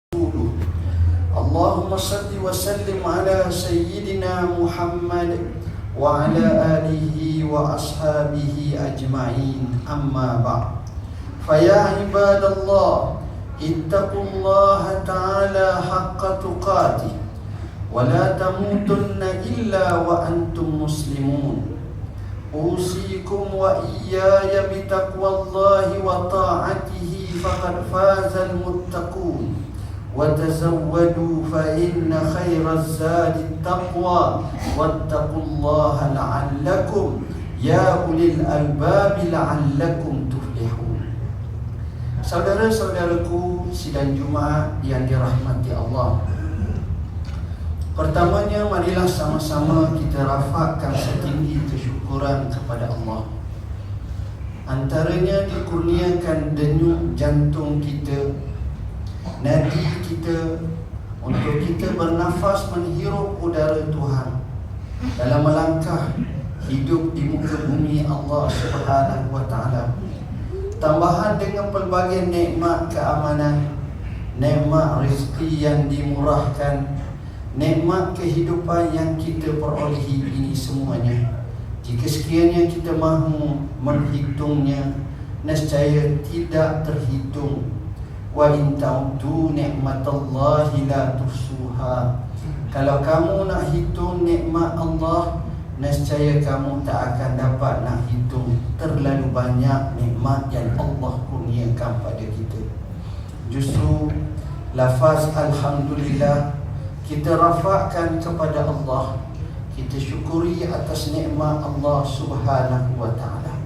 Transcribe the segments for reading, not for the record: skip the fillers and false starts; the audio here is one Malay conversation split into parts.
اللهم صل وسلم على سيدنا محمد وعلى آله وأصحابه أجمعين أما بعد فيا عباد الله اتقوا الله تعالى حق تقاته ولا تموتن إلا وأنتم مسلمون أوصيكم وإياي بتقوى الله وطاعته فقد فاز المتقون وتزودوا فإن خير الزاد التقوى واتقوا الله لعلكم يا أولي الألباب لعلكم تفلحون. Saudara-saudaraku sidang Jumaat yang dirahmati Allah, pertamanya marilah sama-sama kita rafakkan setinggi kesyukuran kepada Allah. Antaranya dikurniakan denyut jantung kita, nadi kita, untuk kita bernafas menghirup udara Tuhan dalam melangkah hidup di muka bumi Allah Subhanahu wa taala. Tambahan dengan pelbagai nikmat keamanan, nikmat rezeki yang dimurahkan, nikmat kehidupan yang kita perolehi, ini semuanya jika sekiranya kita mahu menghitungnya, nescaya tidak terhitung. Wa in ta'uddu ni'matallahi la tuhsuha. Kalau kamu nak hitung nikmat Allah, nescaya kamu tak akan dapat nak hitung terlalu banyak nikmat yang Allah kurniakan pada kita. Justru lafaz alhamdulillah kita rafakkan kepada Allah, kita syukuri atas nikmat Allah Subhanahu wa taala.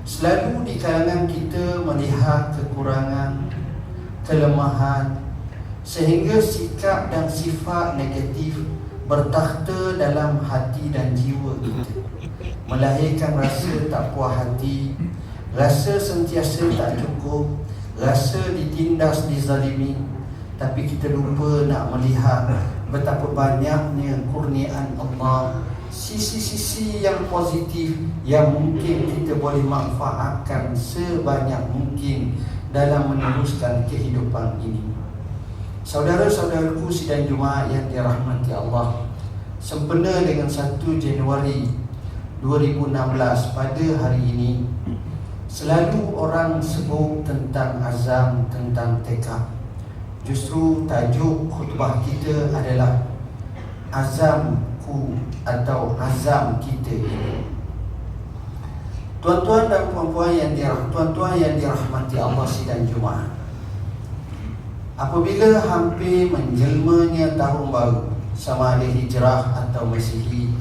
Selalu di kalangan kita melihat kekurangan, kelemahan, sehingga sikap dan sifat negatif bertakhta dalam hati dan jiwa kita, melahirkan rasa tak puas hati, rasa sentiasa tak cukup, rasa ditindas, dizalimi. Tapi kita lupa nak melihat betapa banyaknya kurniaan Allah, sisi-sisi yang positif yang mungkin kita boleh manfaatkan sebanyak mungkin dalam meneruskan kehidupan ini. Saudara-saudaraku sidang Jumaat yang dirahmati Allah, sempena dengan 1 Januari 2016 pada hari ini, selalu orang sebut tentang azam, tentang tekad. Justru tajuk khutbah kita adalah azamku atau azam kita ini. Tuan-tuan dan puan-puan yang dirahmati Allah sidang Jumaat, apabila hampir menjelmanya tahun baru, sama ada hijrah atau Masihi,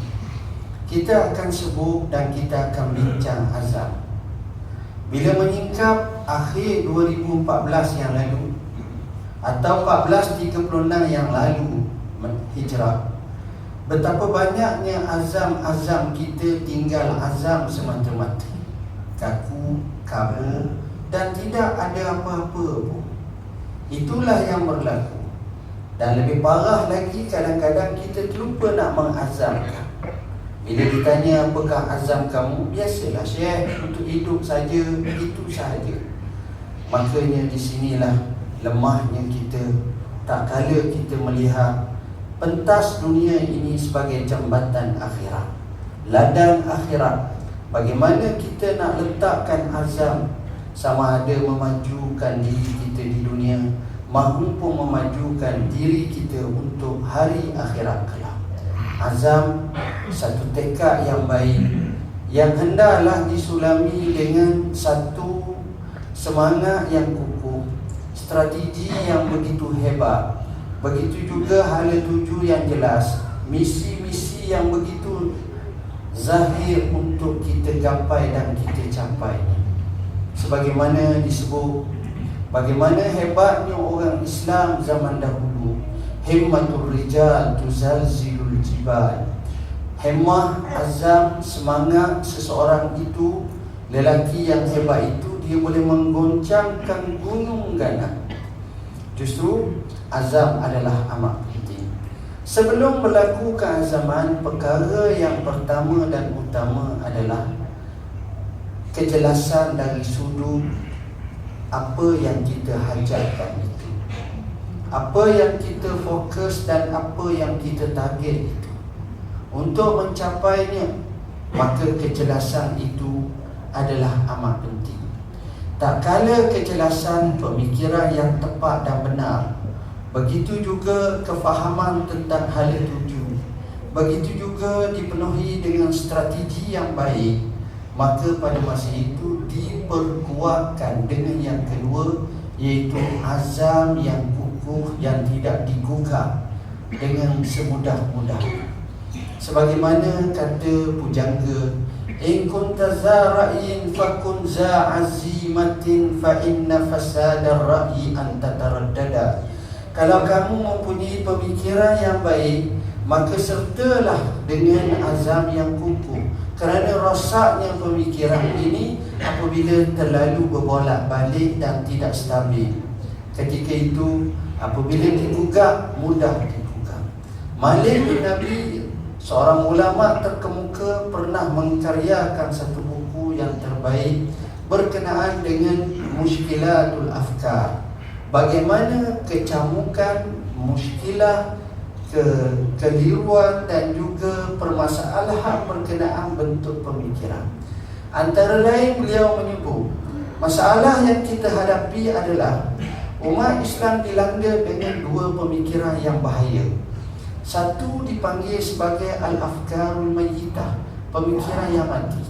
kita akan sebut dan kita akan bincang azam. Bila menyingkap akhir 2014 yang lalu atau 1436 yang lalu hijrah, betapa banyaknya azam-azam kita tinggal azam semata-mata, kaku, kabur, dan tidak ada apa-apa pun. Itulah yang berlaku. Dan lebih parah lagi, kadang-kadang kita terlupa nak mengazamkan. Bila ditanya apakah azam kamu, biasalah Syekh, untuk hidup saja, itu sahaja. Makanya di sinilah lemahnya kita, tak kala kita melihat pentas dunia ini sebagai jambatan akhirat, ladang akhirat. Bagaimana kita nak letakkan azam, sama ada memajukan diri kita di dunia, maupun memajukan diri kita untuk hari akhirat kelak. Azam, satu tekad yang baik, yang hendaklah disulami dengan satu semangat yang kukuh, strategi yang begitu hebat, begitu juga hala tuju yang jelas, misi-misi yang begitu zahir untuk kita gapai dan kita capai. Sebagaimana disebut, bagaimana hebatnya orang Islam zaman dahulu, himmatul rijal tuzalzilul jibal. Hemah, azam, semangat seseorang itu, lelaki yang hebat itu, dia boleh menggoncangkan gunung ganak. Justru azam adalah amat penting. Sebelum berlaku keazaman, perkara yang pertama dan utama adalah kejelasan dari sudut apa yang kita hajatkan itu. apa yang kita fokus dan apa yang kita target itu. Untuk mencapainya, maka kejelasan itu adalah amat penting. Tak kala kejelasan pemikiran yang tepat dan benar, begitu juga kefahaman tentang hala tuju, begitu juga dipenuhi dengan strategi yang baik, maka pada masa itu diperkuatkan dengan yang kedua, iaitu azam yang kukuh yang tidak digugah dengan semudah-mudah. Sebagaimana kata pujangga, in kunta za ra'yin fakun za azimatin fa inna fasada ra'yi an tataraddada. Kalau kamu mempunyai pemikiran yang baik, maka sertalah dengan azam yang kukuh. Kerana rosaknya pemikiran ini apabila terlalu berbolak-balik dan tidak stabil. Ketika itu, apabila digugah, mudah digugah. Malik bin Nabi, seorang ulama terkemuka, pernah mengkaryakan satu buku yang terbaik berkenaan dengan muskilatul afkar. Bagaimana kecamukan, muskilah, keliruan dan juga permasalahan berkenaan bentuk pemikiran. Antara lain beliau menyebut, masalah yang kita hadapi adalah umat Islam dilanda dengan dua pemikiran yang bahaya. Satu dipanggil sebagai al-afkarul mayyitah, pemikiran yang mati.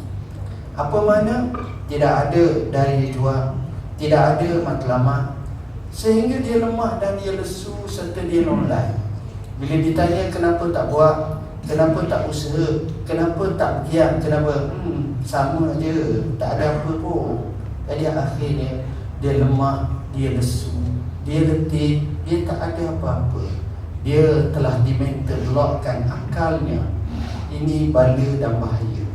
Apa makna? Tidak ada dari jual, tidak ada matlamat, sehingga dia lemah dan dia lesu serta dia nolai. Bila ditanya kenapa tak buat, kenapa tak usaha, kenapa tak giat, kenapa? Sama je, tak ada apa pun. Jadi akhirnya dia lemah, dia lesu, dia letih, dia tak ada apa-apa. Dia telah dimenterlockkan akalnya. Ini bala dan bahaya.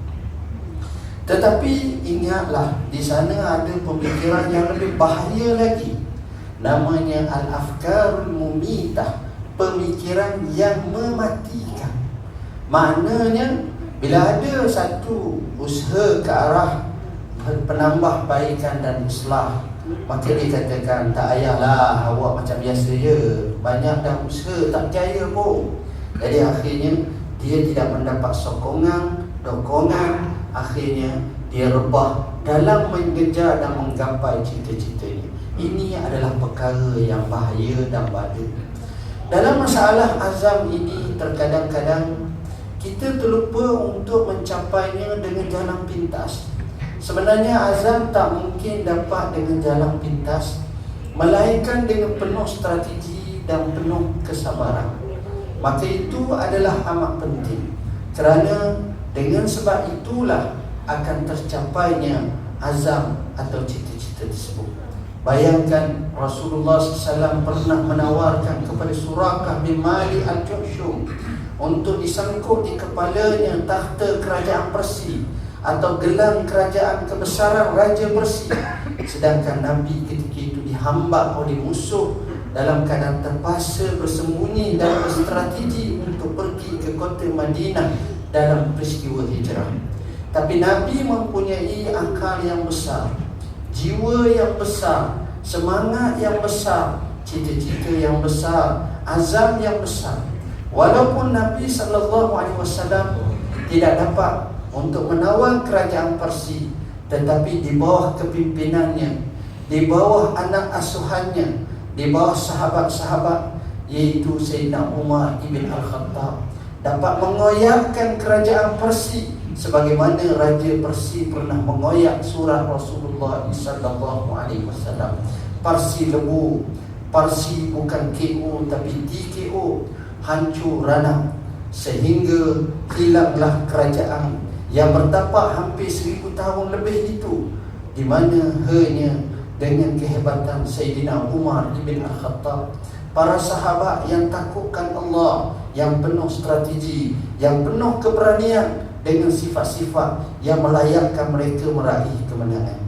Tetapi ingatlah, di sana ada pemikiran yang lebih bahaya lagi. Namanya al-afkarul mumitah, pemikiran yang mematikan. Maknanya, bila ada satu usaha ke arah penambah baikan dan islah, maka dia katakan, tak payahlah, awak macam biasa je, banyak dah usaha, tak percaya pun. Jadi akhirnya dia tidak mendapat sokongan, dokongan. Akhirnya dia rebah dalam mengejar dan menggapai cita-citanya. Ini adalah perkara yang bahaya dan bala. Dalam masalah azam ini, terkadang-kadang kita terlupa untuk mencapainya dengan jalan pintas. Sebenarnya azam tak mungkin dapat dengan jalan pintas, melainkan dengan penuh strategi dan penuh kesabaran. Maka itu adalah amat penting, kerana dengan sebab itulah akan tercapainya azam atau cita-cita tersebut. Bayangkan Rasulullah SAW pernah menawarkan kepada Surakah bin Malik al-Juhshum untuk disangkut di kepalanya takhta kerajaan Persia atau gelang kerajaan kebesaran Raja Persia. Sedangkan Nabi ketika itu dihambak oleh musuh dalam keadaan terpaksa bersembunyi dan berstrategi untuk pergi ke kota Madinah dalam peristiwa hijrah. Tapi Nabi mempunyai akal yang besar, jiwa yang besar, semangat yang besar, cita-cita yang besar, azam yang besar. Walaupun Nabi SAW tidak dapat untuk menawar kerajaan Persia, tetapi di bawah kepimpinannya, di bawah anak asuhannya, di bawah sahabat-sahabat, iaitu Sayyidina Umar ibn Al-Khattab, dapat mengoyakkan kerajaan Persia sebagaimana Raja Persia pernah mengoyak surat Rasulullah SAW. Parsi lebu, Parsi bukan KO tapi TKO, hancur ranah, sehingga hilanglah kerajaan yang bertapak hampir 1000 tahun lebih itu, di mana hanya dengan kehebatan Sayyidina Umar ibn Al-Khattab, para sahabat yang takutkan Allah, yang penuh strategi, yang penuh keberanian, dengan sifat-sifat yang melayakkan mereka meraih kemenangan.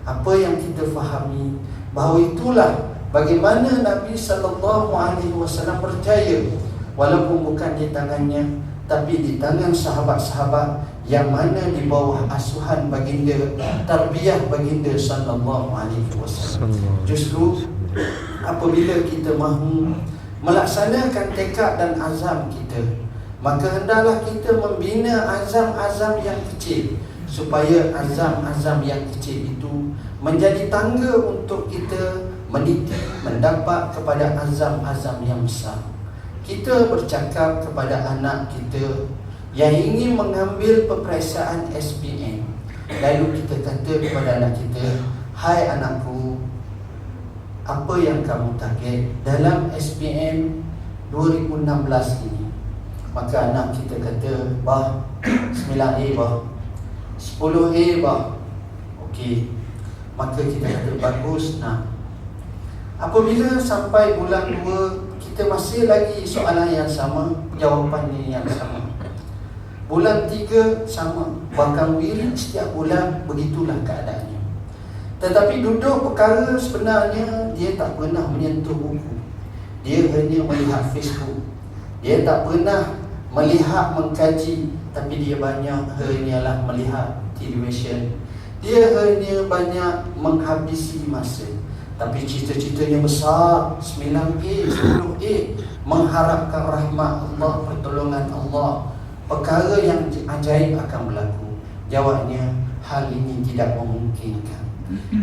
Apa yang kita fahami, bahawa itulah bagaimana Nabi SAW percaya, walaupun bukan di tangannya, tapi di tangan sahabat-sahabat yang mana di bawah asuhan baginda, tarbiyah baginda sallallahu alaihi wasallam. Justru apabila kita mahu melaksanakan tekad dan azam kita, maka hendaklah kita membina azam-azam yang kecil, supaya azam-azam yang kecil itu menjadi tangga untuk kita meniti mendapat kepada azam-azam yang besar. Kita bercakap kepada anak kita yang ingin mengambil peperiksaan SPM, lalu kita kata kepada anak kita, "Hai anakku, apa yang kamu target dalam SPM 2016 ini?" Maka anak kita kata, "Bah, 9A bah, 10A bah." Okey. Maka kita kata, "Bagus nak." Apabila sampai bulan 2, kita masih lagi soalan yang sama, jawapannya yang sama. Bulan 3 sama, bahkan wirid setiap bulan, begitulah keadaannya. Tetapi duduk perkara sebenarnya dia tak pernah menyentuh buku. Dia hanya melihat Facebook. Dia tak pernah melihat mengkaji, tapi dia hanyalah melihat televisyen. Dia hanya banyak menghabisi masa. Tapi cita-citanya besar, 9A, 10A, mengharapkan rahmat Allah, pertolongan Allah, perkara yang ajaib akan berlaku. Jawabnya, hal ini tidak memungkinkan.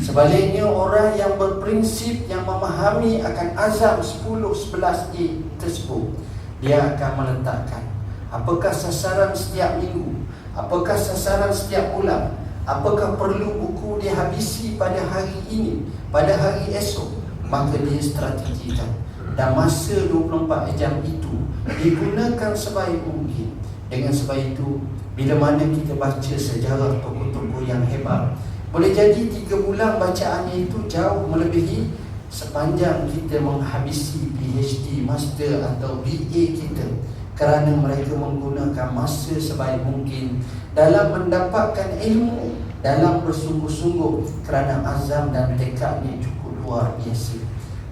Sebaliknya, orang yang berprinsip, yang memahami akan azam 10, 11A tersebut, dia akan meletakkan apakah sasaran setiap minggu, apakah sasaran setiap bulan, apakah perlu buku dia habisi pada hari ini, pada hari esok, maka dia strategikan. Dan masa 24 jam itu digunakan sebaik mungkin. Dengan sebab itu, bila mana kita baca sejarah tokoh-tokoh yang hebat, boleh jadi 3 bulan bacaannya itu jauh melebihi sepanjang kita menghabisi PhD, Master atau BA kita, kerana mereka menggunakan masa sebaik mungkin dalam mendapatkan ilmu, dalam bersungguh-sungguh, kerana azam dan tekadnya cukup luar biasa.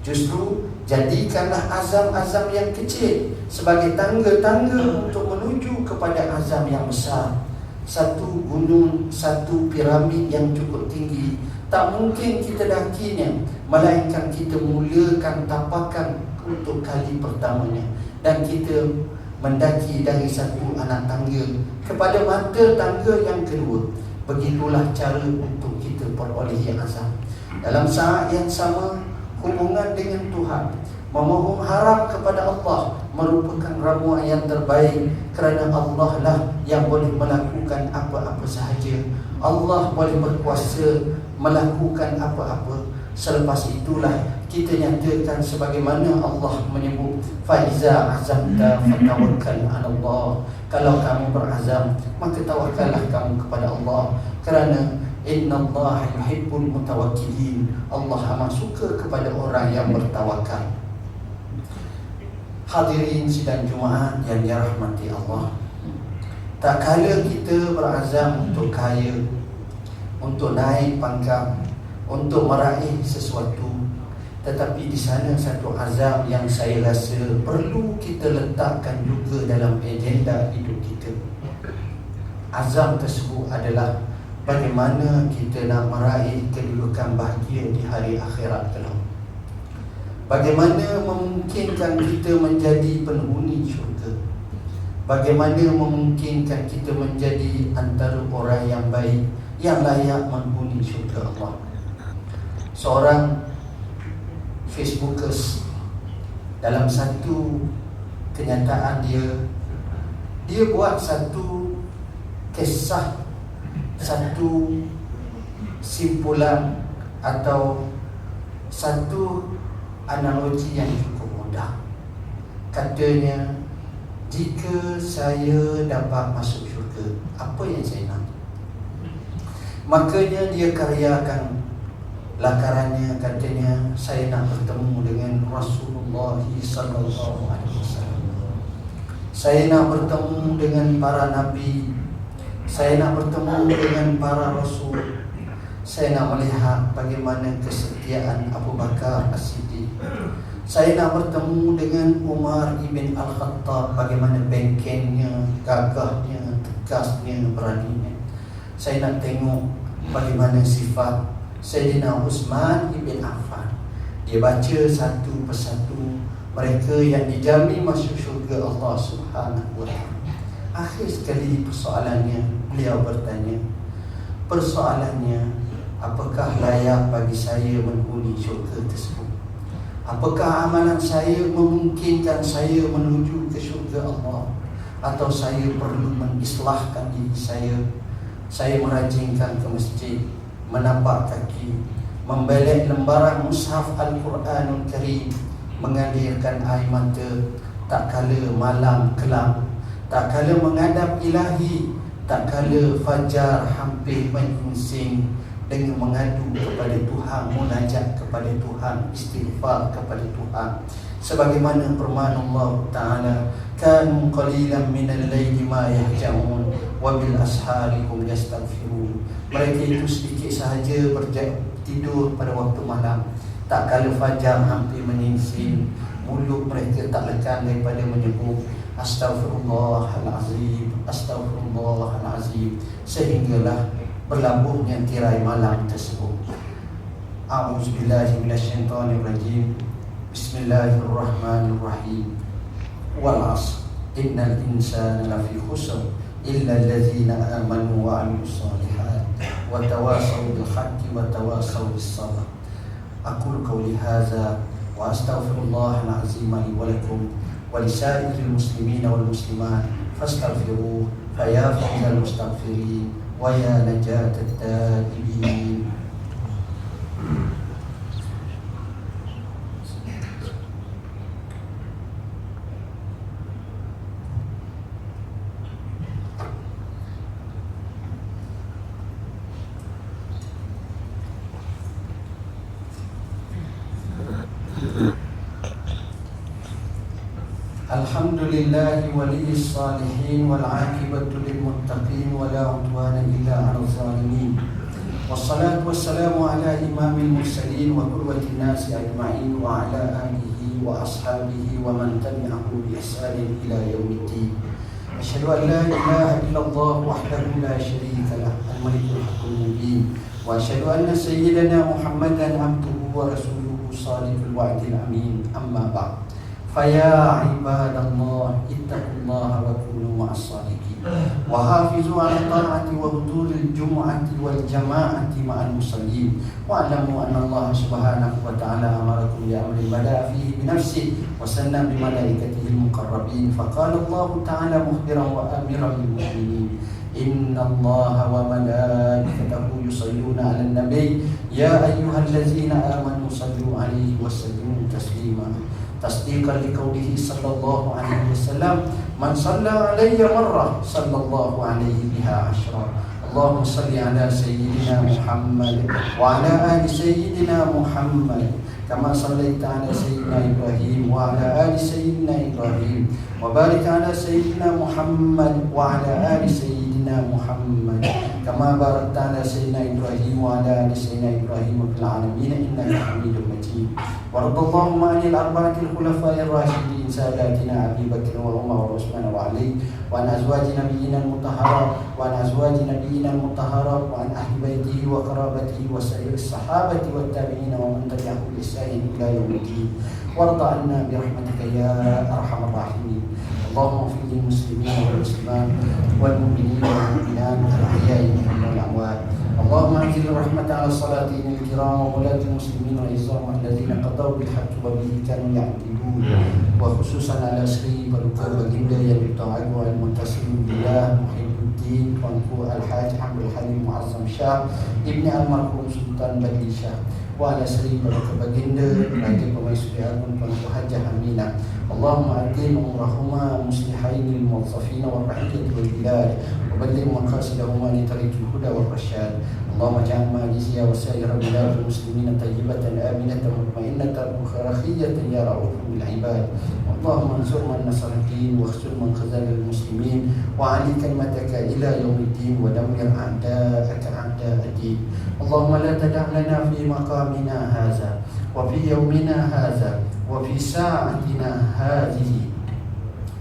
Justru jadikanlah azam-azam yang kecil sebagai tangga-tangga untuk menuju kepada azam yang besar. Satu gunung, satu piramid yang cukup tinggi, tak mungkin kita dakinya, melainkan kita mulakan tapakan untuk kali pertamanya, dan kita mendaki dari satu anak tangga kepada mata tangga yang kedua. Begitulah cara untuk kita perolehi azam. Dalam saat yang sama, hubungan dengan Tuhan, memohon harap kepada Allah merupakan ramuan yang terbaik, kerana Allah lah yang boleh melakukan apa-apa sahaja. Allah boleh berkuasa melakukan apa-apa. Selepas itulah kita nyatakan sebagaimana Allah menyebut, "Faiza azamta fatawakkal 'ala Allah." Kalau kamu berazam, maka tawakkallah kamu kepada Allah, kerana innallaha yuhibbul mutawakkilin. Allah amat suka kepada orang yang bertawakal. Hadirin sidang Jumaat yang dirahmati Allah, tak kala kita berazam untuk kaya, untuk naik pangkat, untuk meraih sesuatu, tetapi di sana satu azam yang saya rasa perlu kita letakkan juga dalam agenda hidup kita. Azam tersebut adalah bagaimana kita nak meraih kedudukan bahagia di hari akhirat kelak. Bagaimana memungkinkan kita menjadi penghuni syurga. Bagaimana memungkinkan kita menjadi antara orang yang baik, yang layak menghuni syurga Allah. Seorang Facebookers, dalam satu kenyataan dia buat satu kisah, satu simpulan atau satu analogi yang cukup mudah. Katanya, jika saya dapat masuk syurga, apa yang saya nak? Makanya dia karyakan lakarannya. Katanya, saya nak bertemu dengan Rasulullah sallallahu alaihi wasallam. Saya nak bertemu dengan para nabi. Saya nak bertemu dengan para rasul. Saya nak melihat bagaimana kesetiaan Abu Bakar As-Siddiq. Saya nak bertemu dengan Umar ibn Al-Khattab, bagaimana bengkengnya, gagahnya, tegasnya, beraninya. Saya nak tengok bagaimana sifat Sayyidina Utsman ibn Affan. Dia baca satu persatu mereka yang dijamin masuk syurga Allah Subhanahu wa ta'ala. Akhir sekali persoalannya, beliau bertanya, persoalannya, apakah layak bagi saya menghuni syurga tersebut? Apakah amalan saya memungkinkan saya menuju ke syurga Allah? Atau saya perlu mengislahkan diri saya? Saya merajinkan ke masjid, menapak kaki, membelek lembaran mushaf Al-Quranul Karim, mengalirkan air mata, tak kala malam kelam, tak kala menghadap ilahi, tak kala fajar hampir menyingsing, dengan mengadu kepada Tuhan, munajat kepada Tuhan, istighfar kepada Tuhan. Sebagaimana firman Allah Ta'ala, kanu qalilan minal layli ma yahja'un wa bil ashari hum yastaghfirun. Mereka itu sedikit sahaja tidur pada waktu malam, tak kala fajar hampir menyingsing, mulut mereka tak lekang daripada menyebut Astaghfirullahalazim, Astaghfirullahalazim, sehinggalah berlabuhnya tirai malam tersebut. A'udzubillahi minasyaitonirrajim. Bismillahirrahmanirrahim. Wal 'ashr innal insana lafi khusr illa allazina amanu wa 'amilus shalihat wa tawassaw bil haqqi wa tawassaw bis sabr. Aqulu qawli hadza wa astaghfirullahal 'azim li wa lakum wa lisairil muslimina wal muslimat fastaghfiruhu fa ya fawzal mustaghfirin wa ya najatat taibin. Alhamdulillahi waliyis salihin wal aqibatu lil muttaqin wa la udwana illa 'alal zalimin. Wassalatu wassalamu ala imamil mursalin wa qudwatin nasi ajma'in wa ala alihi wa ashabihi wa man tabi'ahu bi ihsanin ila yaumiddin. Asyhadu an la ilaha illallah wahdahu la syarika lah, al-malikul haqqul mubin, wa asyhadu anna sayyidana Muhammadan abduhu wa rasuluhu shadiqul wa'dil amin. Amma ba'd. Faya ibadallah ittaqullaha wa kunu ma'as sadiqin wa hafizu 'ala ta'ati wa huduril jumu'ati wal jama'ati ma'al musallin wa 'alamu anna Allah subhanahu wa ta'ala amarakum bi amrin bada'a fihi bi nafsihi wa sanna bi malaikatihi al-muqarrabin. Faqala Allah ta'ala mukhbiran wa amiran lil mu'minin, inna Allah wa malaikatahu yusalluna 'alan nabiy ya ayyuhallazina amanu sallu 'alaihi wa sallimu taslima. Tasdiqan liqaulihi sallallahu alaihi wasallam, man shalla alayya marrah sallallahu alaihi biha ashra. Allahumma salli ala sayyidina Muhammad wa ala ali sayyidina Muhammad kama sallaita ala sayyidina Ibrahim wa ala ali sayyidina Ibrahim wa barik ala sayyidina Muhammad wa ala ali sayyidina Muhammad kama barakta ala sayyidina Ibrahim wa ala ali sayyidina Ibrahim fil alamin innaka Hamidum Majid. وارض اللهم عن الأربعة الخلفاء الراشدين ساداتنا أبي بكر وعمر وعثمان وعلي وعن أزواج نبينا المطهرات وعن أهل بيته وقرابته وسائر الصحابة والتابعين ومن تبعهم بإحسان إلى يوم الدين. وارض عنا برحمتك يا أرحم الراحمين. اللهم اغفر للمسلمين والمسلمات والمؤمنين والمؤمنات الأحياء منهم والأموات. اللهم انزل الرحمة على الصلاتين الكرام وولاة المسلمين والعظام الذين قضوا بالحق وبه كانوا يعدلون، وخصوصا على سري Baluka baginda yang ditaatu al-muntasim billah Muhibbuddin Tuanku Al-Haj Hamdul Halim Muazzam Shah Ibni Almarhum Sultan Badli Shah, wa ala sri Baluka baginda Raja Pemaisuri Agung Tuanku Hajah Aminah. Allahumma adil umrahuma muslihaini al-muwazzafina wa rahiyati wal bilad wa balligh maqasidahuma li tariqil huda wal rasyad. Allahumma ja'al Malaysia wa sa'ira biladil muslimina tayyibatan aminatan mutmainnatan rakhiyatan ya ra'ufun bil ibad. Allahumma ansur man nasara ad-din wa khzul man khazala al-muslimin wa 'ali kalimataka ila yaumiddin wa dammir a'da'aka a'da' ad-din. Allahumma la tada' lana fi maqamina hadha wa fi yawmina hadha wa fi sa'atina hadhihi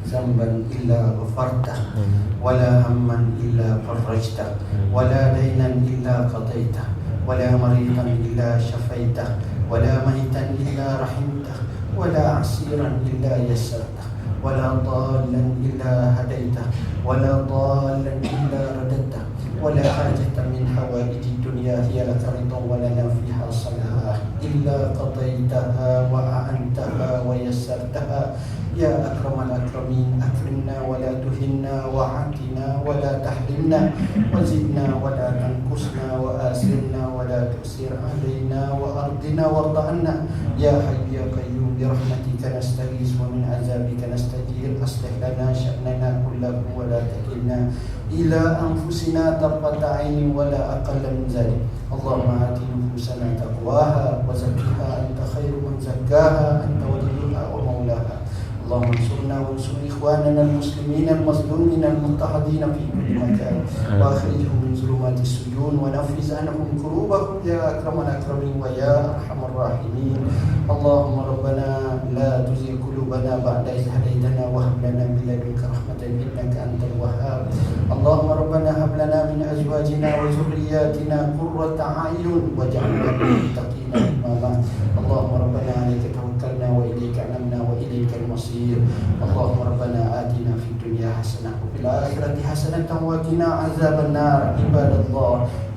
zamban illa ghafartah wa la hamman illa farajtah wa la daynan illa qadaitah wa la maridan illa shafaitah ولا ميتا إلا رحمته ولا عسيرا إلا يسرته ولا ضالا إلا هديته ولا ضالا إلا رددته ولا حاجة من حوائج الدنيا هي لك رضا ولنا فيها صلاح إلا قضيتها وأعنتها ويسرتها يا أكرم الأكرمين أكرمنا ولا تهنا وعاتنا ولا تحرمنا وزدنا ولا تنقصنا وآسرنا ولا تؤسر علينا وأرضنا وارض عنا يا حي يا قيوم برحمتك نستغيث ومن عذابك نستجير أصلح لنا شأننا كله ولا تكلنا إلى أنفسنا طرفة عين ولا أقل من ذلك اللهم آت نفوسنا تقواها وزكها أنت خير من زكاها أنت وليها ومولاها اللهم انصرنا وانصر إخواننا المسلمين المظلومين المضطهدين في كل مكان وأخرجهم من ظلمات السجون ونفذ عنهم كروبهم يا أكرم الأكرمين ويا أرحم الراحمين اللهم ربنا لا تزغ قلوبنا بعد إذ هديتنا وهب لنا من لدنك رحمة إنك أنت الوهاب اللهم ربنا هب لنا من أزواجنا وذرياتنا قرة أعين واجعلنا للمتقين إماما اللهم ربنا عليك توكلنا وإليك أنبنا وإليك المصير اللهم ربنا آتنا في الدنيا حسنة وفي الآخرة حسنة وقنا عذاب النار عباد الله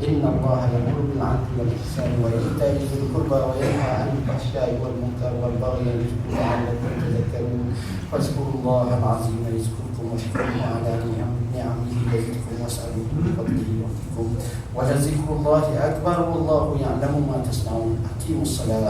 إن الله يأمر بالعدل والإحسان وإيتاء ذي القربى وينهى عن الفحشاء والمنكر والبغي يعظكم لعلكم تذكرون فاذكروا الله العظيم يذكركم واشكروه على نعمه يزدكم واسألوه من فضله يعطيكم ولذكر الله أكبر والله يعلم ما تصنعون أقيموا الصلاة